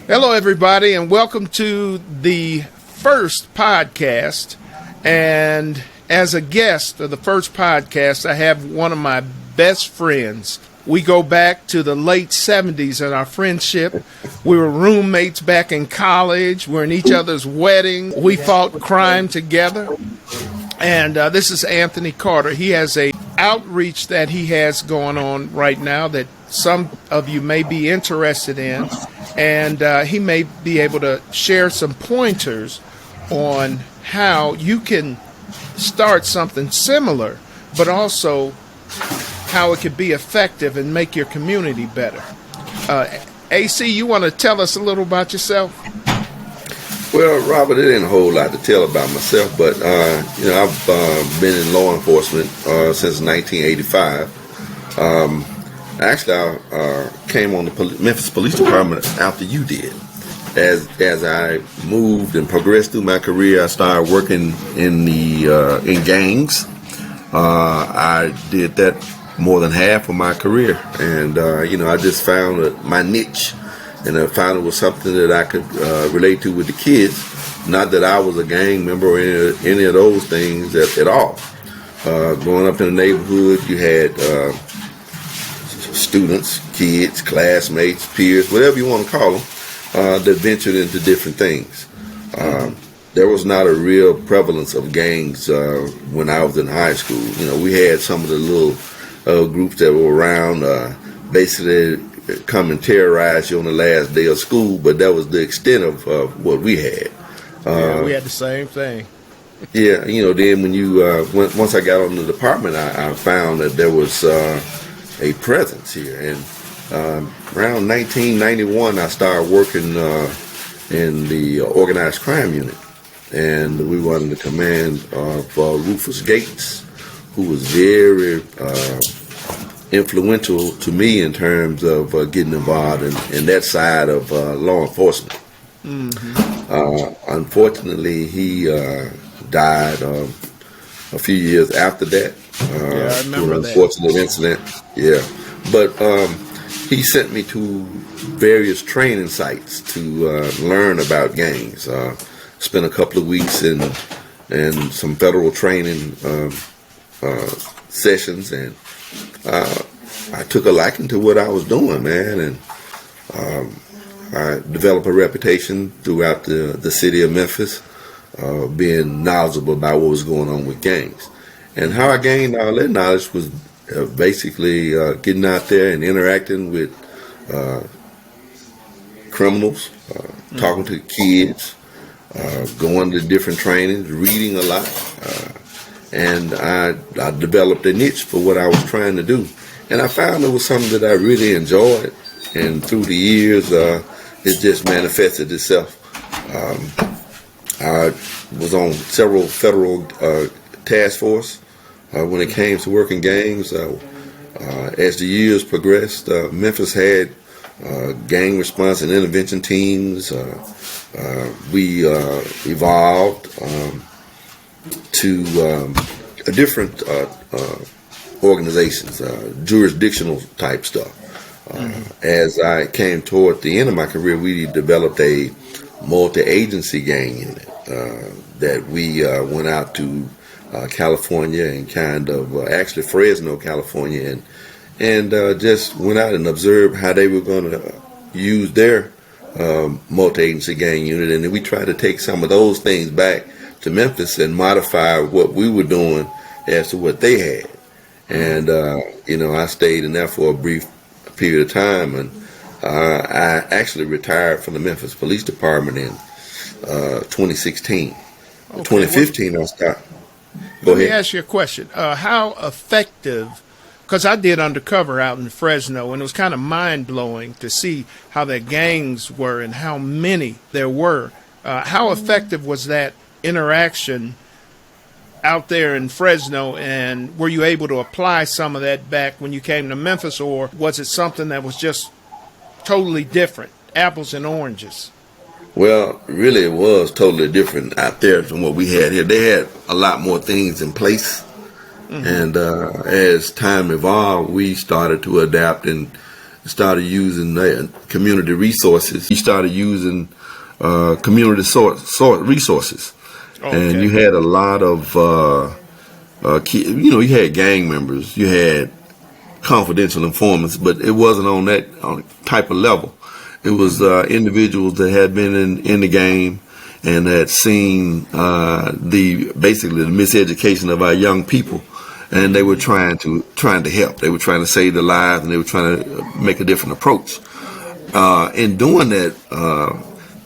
Hello, everybody, and welcome to the first podcast. And as a guest of the first podcast, I have one of my best friends. We go back to the late 70s in our friendship. We were roommates back in college. We're in each other's wedding. We fought crime together. And this is Anthony Carter. He has a outreach that he has going on right now that some of you may be interested in. And he may be able to share some pointers on how you can start something similar, but also how it could be effective and make your community better. AC, you want to tell us a little about yourself? Well, Robert, it ain't a whole lot to tell about myself, but I've been in law enforcement since 1985. Actually, I came on the Memphis Police Department after you did. As I moved and progressed through my career, I started working in gangs. I did that more than half of my career, and I just found my niche, and I found it was something that I could relate to with the kids. Not that I was a gang member or any of those things at all. Growing up in the neighborhood, you had students, kids, classmates, peers, whatever you want to call them, that ventured into different things. There was not a real prevalence of gangs when I was in high school. We had some of the little groups that were around, basically come and terrorize you on the last day of school, but that was the extent of what we had. We had the same thing. Yeah, then when once I got on the department, I found that there was a presence here, and around 1991 I started working in the organized crime unit, and we were under the command of Rufus Gates, who was very influential to me in terms of getting involved in that side of law enforcement. Unfortunately, he died a few years after that. I remember an unfortunate incident. Yeah, but he sent me to various training sites to learn about gangs. Spent a couple of weeks in some federal training sessions, and I took a liking to what I was doing, man, and I developed a reputation throughout the city of Memphis, being knowledgeable about what was going on with gangs. And how I gained all that knowledge was basically getting out there and interacting with criminals, talking to kids, going to different trainings, reading a lot. And I developed a niche for what I was trying to do. And I found it was something that I really enjoyed. And through the years, it just manifested itself. I was on several federal task force when it came to working gangs. As the years progressed, Memphis had gang response and intervention teams. We evolved to different organizations, jurisdictional type stuff. As I came toward the end of my career, we developed a multi-agency gang unit that we went out to California and kind of actually Fresno, California, and just went out and observed how they were going to use their multi-agency gang unit, and then we tried to take some of those things back to Memphis and modify what we were doing as to what they had. And I stayed in there for a brief period of time, and I actually retired from the Memphis Police Department in 2016. Okay, 2015, I started. Let me ask you a question. How effective, because I did undercover out in Fresno, and it was kind of mind-blowing to see how their gangs were and how many there were. How effective was that interaction out there in Fresno, and were you able to apply some of that back when you came to Memphis, or was it something that was just totally different, apples and oranges? Well, really it was totally different out there from what we had here. They had a lot more things in place, and as time evolved, we started to adapt and started using community resources. He started using community resources. Okay. And you had a lot of, you had gang members, you had confidential informants, but it wasn't on that type of level. It was individuals that had been in the game and had seen basically the miseducation of our young people, and they were trying to help. They were trying to save their lives, and they were trying to make a different approach. In doing that,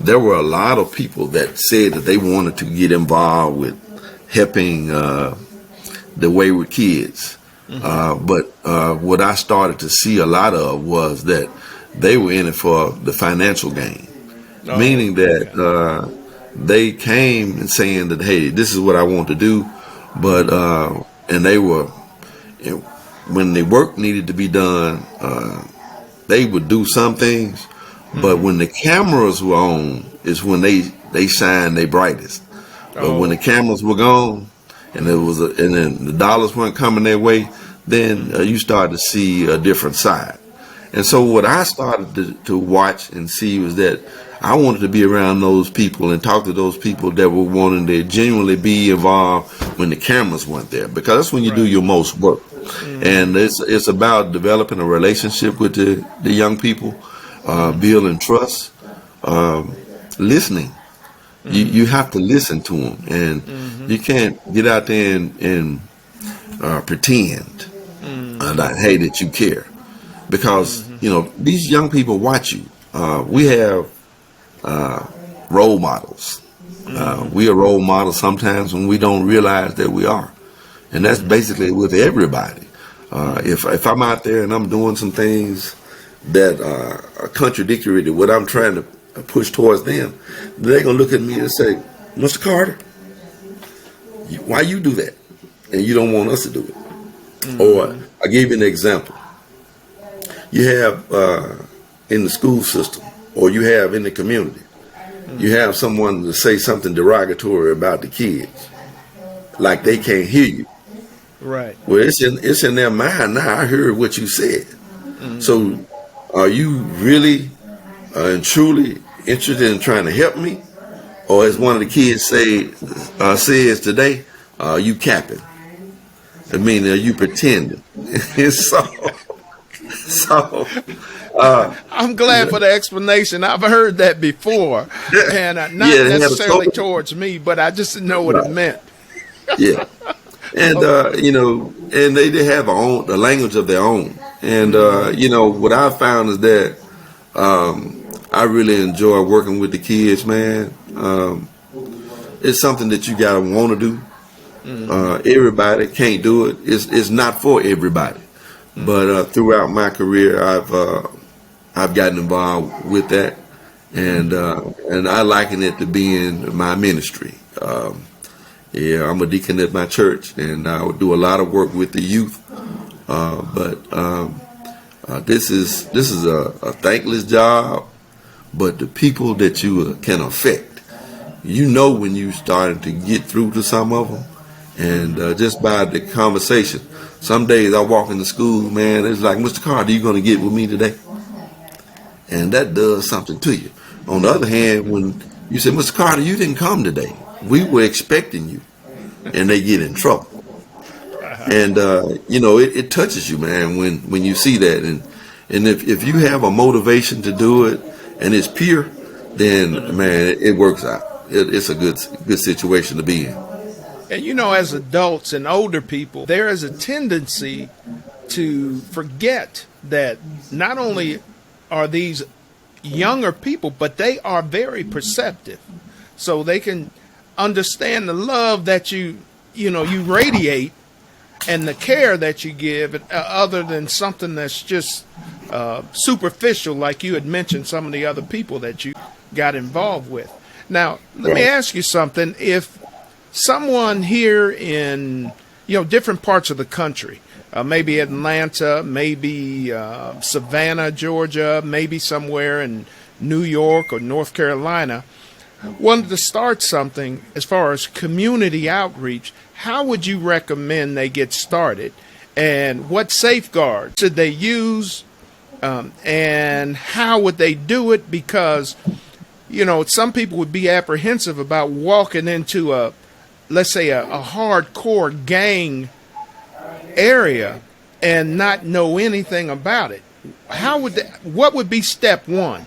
there were a lot of people that said that they wanted to get involved with helping the wayward kids. But what I started to see a lot of was that they were in it for the financial gain, meaning that they came and saying that, hey, this is what I want to do, but and they were, when the work needed to be done, they would do some things, but when the cameras were on is when they shine their brightest. But when the cameras were gone and and then the dollars weren't coming their way, then you started to see a different side. And so what I started to watch and see was that I wanted to be around those people and talk to those people that were wanting to genuinely be involved when the cameras weren't there, because that's when you do your most work. And it's about developing a relationship with the young people, building trust, listening. You have to listen to them, and you can't get out there and pretend that you care, because these young people watch you. We have role models. We are role models sometimes when we don't realize that we are, and that's basically with everybody. If I'm out there and I'm doing some things that are contradictory to what I'm trying to push towards them, they're gonna look at me and say, "Mr. Carter, why you do that? And you don't want us to do it." Or I gave you an example. You have in the school system, or you have in the community, you have someone to say something derogatory about the kids, like they can't hear you. Right. Well, it's in their mind now. I heard what you said. So, are you really and truly interested in trying to help me, or as one of the kids says today, you capping? I mean, are you pretending? so I'm glad for the explanation. I've heard that before, and not necessarily towards me, but I just didn't know what it meant. Yeah, and and they have the language of their own. And what I found is that I really enjoy working with the kids, man. It's something that you gotta want to do. Everybody can't do it. It's not for everybody. But throughout my career, I've gotten involved with that, and I liken it to being my ministry. I'm a deacon at my church, and I would do a lot of work with the youth. But this is a thankless job. But the people that you can affect, when you starting to get through to some of them, and just by the conversation. Some days I walk into school, man, it's like, "Mr. Carter, you going to get with me today?" And that does something to you. On the other hand, when you say, "Mr. Carter, you didn't come today. We were expecting you," and they get in trouble. And, it touches you, man, when you see that. And if you have a motivation to do it and it's pure, then, man, it works out. It's a good situation to be in. And as adults and older people, there is a tendency to forget that not only are these younger people, but they are very perceptive. So they can understand the love that you radiate and the care that you give, other than something that's just superficial, like you had mentioned some of the other people that you got involved with. Now, let me ask you something. If someone here in different parts of the country, maybe Atlanta, maybe Savannah, Georgia, maybe somewhere in New York or North Carolina, wanted to start something as far as community outreach, how would you recommend they get started? And what safeguards should they use And how would they do it? Because, you know, some people would be apprehensive about walking into a, let's say, a hardcore gang area and not know anything about it. How would they, what would be step one?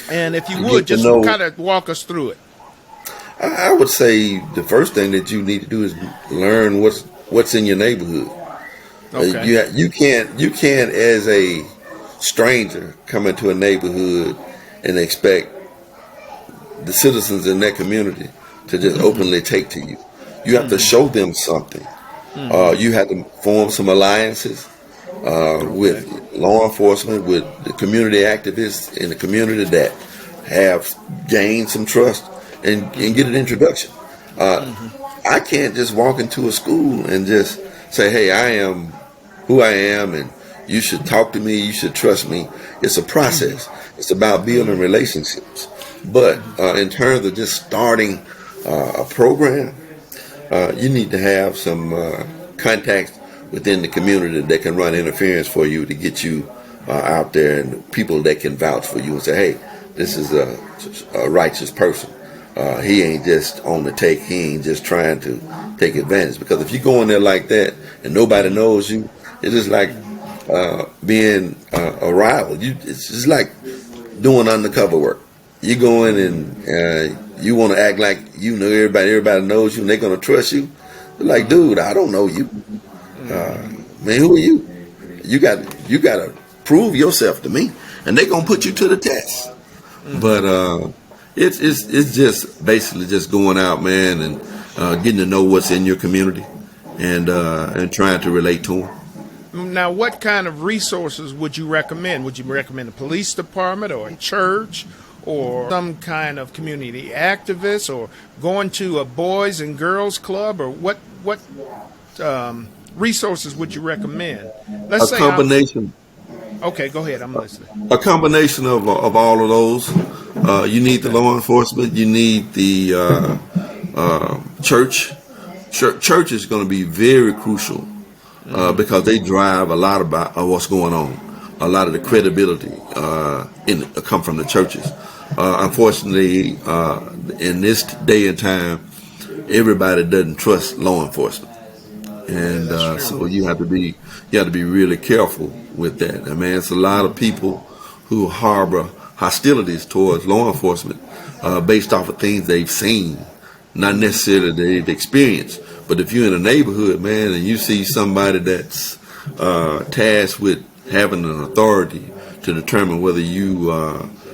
And if you would, just kind of walk us through it. I would say the first thing that you need to do is learn what's in your neighborhood. Okay. You can't as a stranger come into a neighborhood and expect the citizens in that community to just openly take to you. You have to show them something. You have to form some alliances with law enforcement, with the community activists in the community that have gained some trust and get an introduction. I can't just walk into a school and just say, hey, I am who I am and you should talk to me, you should trust me. It's a process. It's about building relationships. But in terms of just starting a program, you need to have some contacts within the community that can run interference for you to get you out there, and people that can vouch for you and say, hey, this is a righteous person. He ain't just on the take. He ain't just trying to take advantage. Because if you go in there like that and nobody knows you, it's just like being a rival. It's just like doing undercover work. You go in and you want to act like you know everybody knows you, and they're going to trust you. They're like, dude, I don't know you. Man, who are you? You got to prove yourself to me, and they're going to put you to the test. But it's just basically just going out, man, and getting to know what's in your community and trying to relate to them. Now, what kind of resources would you recommend? Would you recommend a police department or a church or some kind of community activist or going to a boys and girls club, or what resources would you recommend? Let's say a combination. Okay, go ahead. I'm listening. A combination of all of those. You need the law enforcement. You need the church. Church is going to be very crucial because they drive a lot about what's going on. A lot of the credibility come from the churches. Unfortunately, in this day and time, everybody doesn't trust law enforcement. And so you have to be really careful with that. I mean, it's a lot of people who harbor hostilities towards law enforcement based off of things they've seen, not necessarily they've experienced. But if you're in a neighborhood, man, and you see somebody that's tasked with having an authority to determine whether you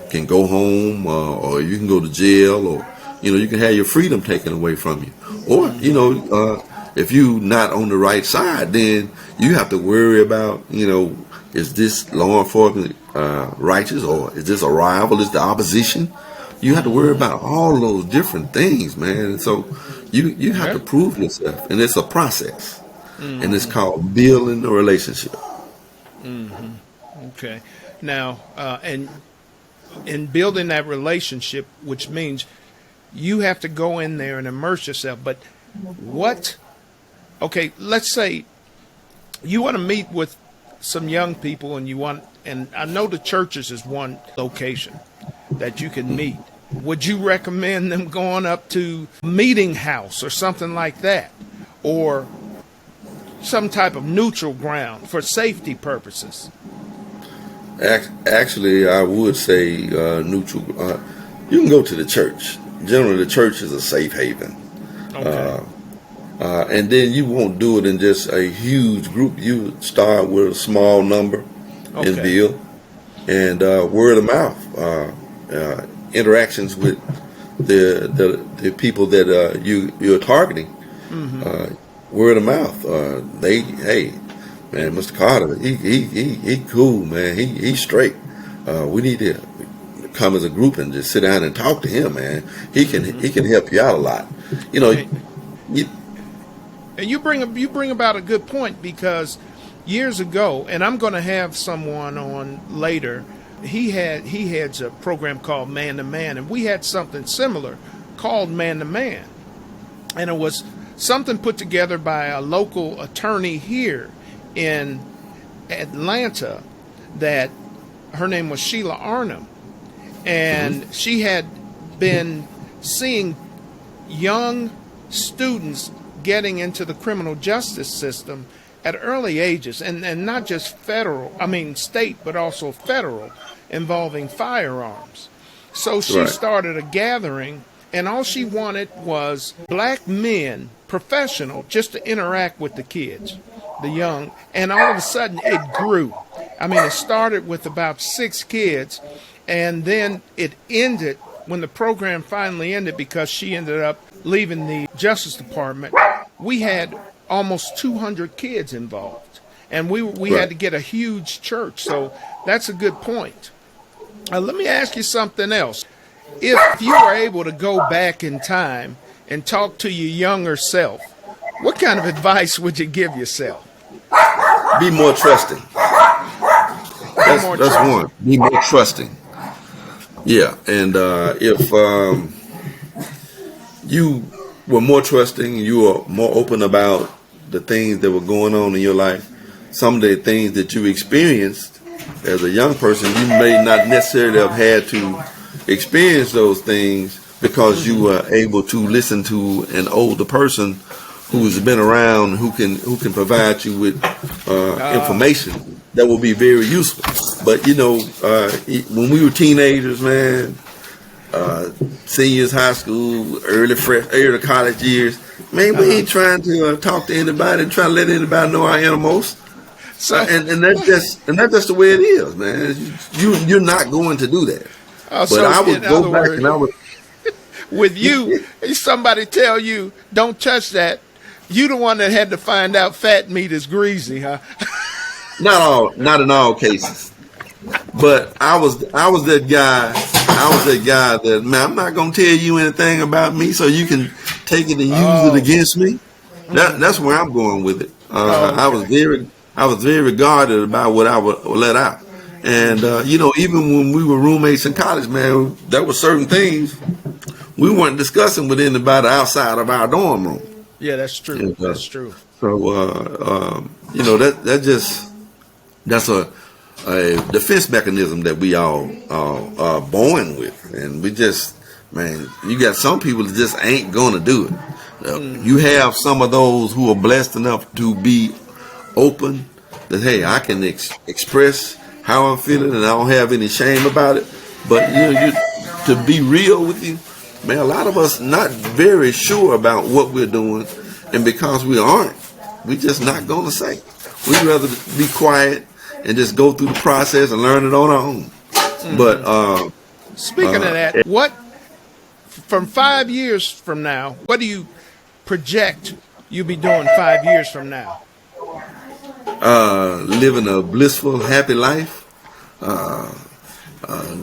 can go home or you can go to jail, or you can have your freedom taken away from you, or if you not on the right side, then you have to worry about, is this law enforcement righteous, or is this a rival? Is the opposition? You have to worry about all those different things, man. And so you have to prove yourself, and it's a process, and it's called building a relationship. Okay. Now, and in building that relationship, which means you have to go in there and immerse yourself. But okay, let's say you want to meet with some young people and I know the churches is one location that you can meet. Would you recommend them going up to a meeting house or something like that? Or some type of neutral ground for safety purposes? Actually, I would say neutral. You can go to the church. Generally, the church is a safe haven. Okay. And then you won't do it in just a huge group. You start with a small number and build. And word of mouth, interactions with the people that you're targeting. Word of mouth. Hey, man, Mr. Carter, he cool, man. He's straight. We need to come as a group and just sit down and talk to him, man. He can help you out a lot. And you bring about a good point, because years ago, and I'm going to have someone on later. He heads a program called Man to Man, and we had something similar called Man to Man, and it was something put together by a local attorney here in Atlanta that her name was Sheila Arnhem, and she had been seeing young students getting into the criminal justice system at early ages, and not just state, but also federal, involving firearms. So she started a gathering, and all she wanted was black men, professional, just to interact with the kids, the young, and all of a sudden it grew. I mean, it started with about 6 kids, and then it ended when the program finally ended because she ended up leaving the Justice Department. We had almost 200 kids involved, and we had to get a huge church. So that's a good point. Let me ask you something else. If you were able to go back in time and talk to your younger self, what kind of advice would you give yourself? Be more trusting. That's one. Be more trusting. Yeah, and if you were more trusting, you were more open about the things that were going on in your life, some of the things that you experienced as a young person, you may not necessarily have had to experience those things because you were able to listen to an older person who's been around, who can provide you with information that will be very useful. But when we were teenagers, man, seniors, high school, early college years, man, we ain't trying to talk to anybody and try to let anybody know our innermost. So, and that's just the way it is, man. You're not going to do that. But I would go back and I would. With you, somebody tell you don't touch that. You the one that had to find out fat meat is greasy, huh? Not in all cases. But I was that guy. I was that guy that, man, I'm not gonna tell you anything about me, so you can take it and use it against me. That's where I'm going with it. I was very guarded about what I would let out. And even when we were roommates in college, man, there were certain things we weren't discussing with anybody outside of our dorm room. Yeah, that's true. And, that's true. So that's a defense mechanism that we all are born with, and we just, man, you got some people that just ain't gonna do it. You have some of those who are blessed enough to be open, that hey, I can express how I'm feeling, and I don't have any shame about it. But to be real with you, man, a lot of us not very sure about what we're doing, and because we aren't, we just not gonna say. We'd rather be quiet and just go through the process and learn it on our own. But speaking of that, what from 5 years from now, what do you project you'll be doing 5 years from now? Living a blissful, happy life.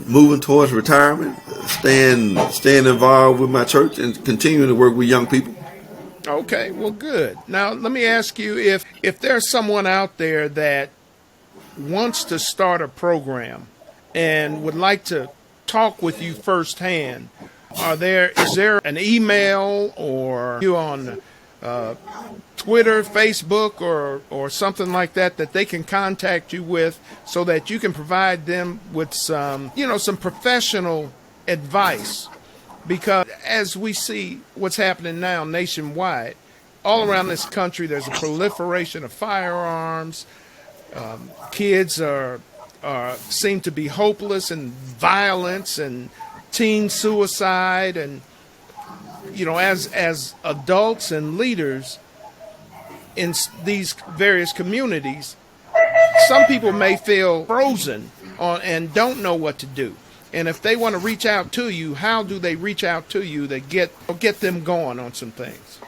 Moving towards retirement, staying involved with my church, and continuing to work with young people. Okay, well, good. Now, let me ask you, if there's someone out there that wants to start a program and would like to talk with you firsthand, is there an email, or you on Twitter, Facebook, or something like that they can contact you with, so that you can provide them with some professional advice? Because as we see what's happening now nationwide, all around this country, there's a proliferation of firearms. Kids seem to be hopeless, and violence and teen suicide, and as adults and leaders in these various communities, some people may feel frozen and don't know what to do. And if they want to reach out to you, how do they reach out to you to get them going on some things?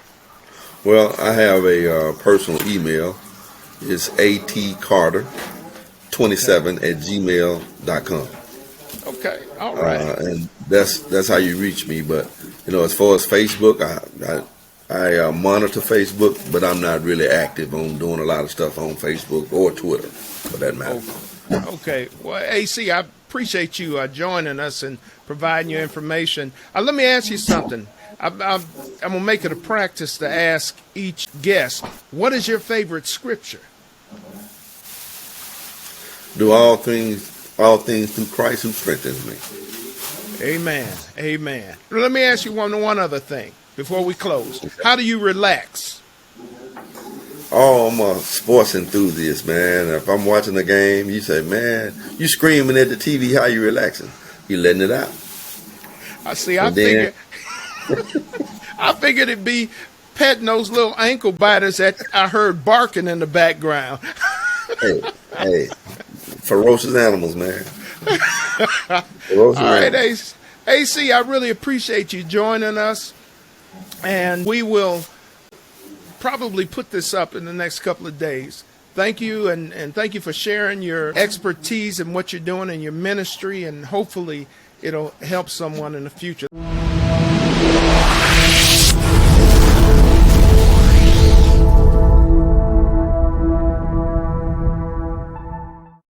Well, I have a personal email. It's atcarter27@gmail.com. Okay, all right. And that's how you reach me. But as far as Facebook, I monitor Facebook, but I'm not really active on doing a lot of stuff on Facebook or Twitter, for that matter. Okay. Well, AC, I appreciate you joining us and providing your information. Let me ask you something. I'm going to make it a practice to ask each guest, what is your favorite scripture? Do all things all things through Christ who strengthens me. Amen. Amen. Let me ask you one other thing before we close. How do you relax? Oh, I'm a sports enthusiast, man. If I'm watching a game, you say, man, you screaming at the TV, how you relaxing? You letting it out. I see. I figured it'd be petting those little ankle biters that I heard barking in the background. Hey, ferocious animals, man. All right, AC, I really appreciate you joining us, and we will probably put this up in the next couple of days. Thank you, and thank you for sharing your expertise and what you're doing in your ministry, and hopefully it'll help someone in the future.